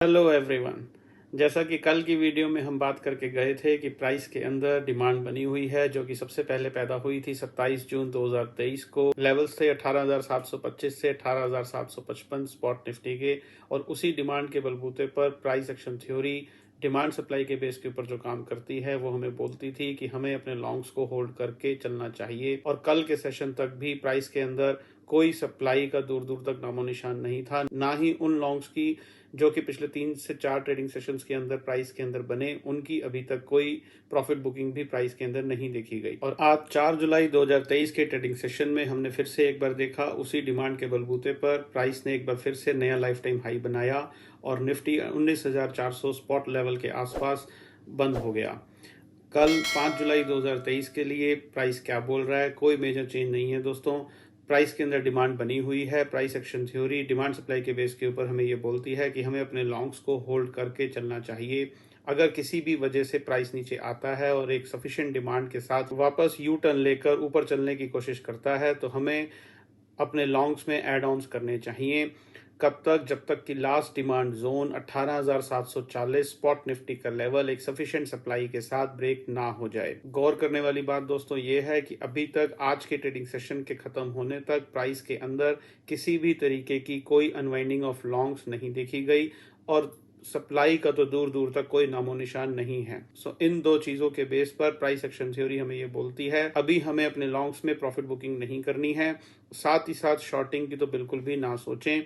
Hello everyone. जैसा कि कल की वीडियो में हम बात करके गए थे कि प्राइस के अंदर डिमांड बनी हुई है जो कि सबसे पहले पैदा हुई थी 27 जून 2023 को। लेवल्स थे 18,725 से 18,755 स्पॉट निफ्टी के, और उसी डिमांड के बलबूते पर price action theory demand supply के बेस के ऊपर जो काम करती है वो हमें बोलती थी कि हमें अपने लॉन्ग्स को होल्ड करके चलना चाहिए। और कल के सेशन तक भी प्राइस के अंदर कोई सप्लाई का दूर दूर तक नामो निशान नहीं था, ना ही उन लॉन्ग्स की जो कि पिछले 3 से 4 ट्रेडिंग सेशंस के अंदर प्राइस के अंदर बने, उनकी अभी तक कोई प्रॉफिट बुकिंग भी प्राइस के अंदर नहीं देखी गई। और आज 4 जुलाई 2023 के ट्रेडिंग सेशन में हमने फिर से एक बार देखा, उसी डिमांड के बलबूते पर प्राइस ने एक बार फिर से नया लाइफ टाइम हाई बनाया और निफ्टी 19,400 स्पॉट लेवल के आसपास बंद हो गया। कल 5 जुलाई 2023 के लिए प्राइस क्या बोल रहा है? कोई मेजर चेंज नहीं है दोस्तों। प्राइस के अंदर डिमांड बनी हुई है। Price action theory demand supply के बेस के ऊपर हमें ये बोलती है कि हमें अपने लॉन्ग्स को होल्ड करके चलना चाहिए। अगर किसी भी वजह से प्राइस नीचे आता है और एक सफिशिएंट डिमांड के साथ वापस यू टर्न लेकर ऊपर चलने की कोशिश करता है तो हमें अपने लॉन्ग्स में एड ऑन्स करने चाहिए। कब तक? जब तक कि last demand zone 18,740 spot Nifty का लेवल एक सफिशिएंट सप्लाई के साथ ब्रेक ना हो जाए। गौर करने वाली बात दोस्तों ये है कि अभी तक आज के ट्रेडिंग सेशन के खत्म होने तक प्राइस के अंदर किसी भी तरीके की कोई अनवाइंडिंग ऑफ लॉन्ग्स नहीं देखी गई और सप्लाई का तो दूर दूर तक कोई नामो निशान नहीं है। इन दो चीजों के बेस पर प्राइस एक्शन थ्योरी हमें ये बोलती है अभी हमें अपने लॉन्ग्स में प्रॉफिट बुकिंग नहीं करनी है, साथ ही साथ शॉर्टिंग की तो बिल्कुल भी ना सोचें।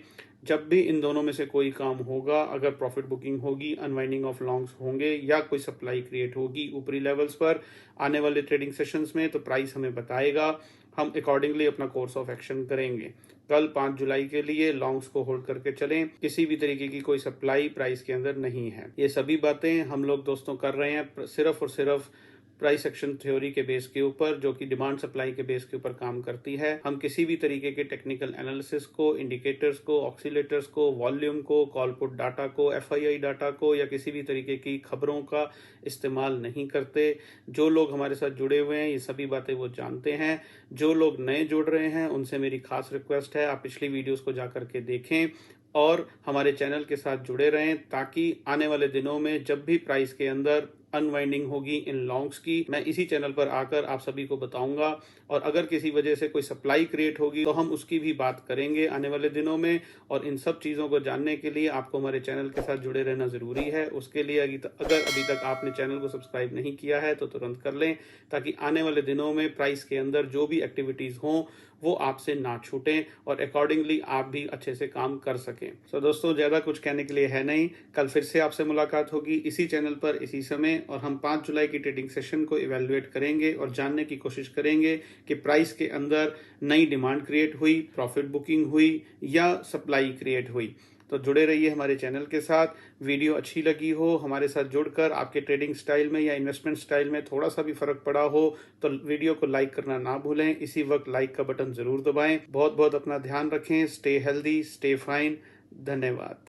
जब भी इन दोनों में से कोई काम होगा, अगर प्रॉफिट बुकिंग होगी, अनवाइंडिंग ऑफ लॉन्ग्स होंगे या कोई सप्लाई क्रिएट होगी ऊपरी लेवल्स पर आने वाले ट्रेडिंग सेशंस में, तो प्राइस हमें बताएगा, हम अकॉर्डिंगली अपना कोर्स ऑफ एक्शन करेंगे। कल 5 जुलाई के लिए लॉन्ग्स को होल्ड करके चलें। किसी भी तरीके की कोई सप्लाई प्राइस के अंदर नहीं है। ये सभी बातें हम लोग दोस्तों कर रहे हैं सिर्फ और सिर्फ प्राइस एक्शन थ्योरी के बेस के ऊपर, जो कि डिमांड सप्लाई के बेस के ऊपर काम करती है। हम किसी भी तरीके के टेक्निकल एनालिसिस को, इंडिकेटर्स को, ऑक्सीलेटर्स को, वॉल्यूम को, कॉल पुट डाटा को, एफआईआई डाटा को या किसी भी तरीके की खबरों का इस्तेमाल नहीं करते। जो लोग हमारे साथ जुड़े हुए हैं ये सभी बातें वो जानते हैं। जो लोग नए जुड़ रहे हैं उनसे मेरी खास रिक्वेस्ट है, आप पिछली वीडियोस को जा करके देखें और हमारे चैनल के साथ जुड़े रहें, ताकि आने वाले दिनों में जब भी प्राइस के अंदर अनवाइंडिंग होगी इन लॉन्ग्स की, मैं इसी चैनल पर आकर आप सभी को बताऊंगा। और अगर किसी वजह से कोई सप्लाई क्रिएट होगी तो हम उसकी भी बात करेंगे आने वाले दिनों में। और इन सब चीज़ों को जानने के लिए आपको हमारे चैनल के साथ जुड़े रहना ज़रूरी है। उसके लिए अगर अभी तक आपने चैनल को सब्सक्राइब नहीं किया है तो तुरंत कर लें, ताकि आने वाले दिनों में प्राइस के अंदर जो भी एक्टिविटीज़ हों वो आपसे ना छूटें और अकॉर्डिंगली आप भी अच्छे से काम कर सकें। दोस्तों ज़्यादा कुछ कहने के लिए है नहीं। कल फिर से आपसे मुलाकात होगी इसी चैनल पर इसी समय, और हम 5 जुलाई की ट्रेडिंग सेशन को इवेल्युएट करेंगे और जानने की कोशिश करेंगे कि प्राइस के अंदर नई डिमांड क्रिएट हुई, प्रॉफिट बुकिंग हुई या सप्लाई क्रिएट हुई। तो जुड़े रहिए हमारे चैनल के साथ। वीडियो अच्छी लगी हो, हमारे साथ जुड़कर आपके ट्रेडिंग स्टाइल में या इन्वेस्टमेंट स्टाइल में थोड़ा सा भी फर्क पड़ा हो तो वीडियो को लाइक करना ना भूलें। इसी वक्त लाइक का बटन जरूर दबाएं। बहुत बहुत अपना ध्यान रखें। Stay healthy, stay fine. धन्यवाद।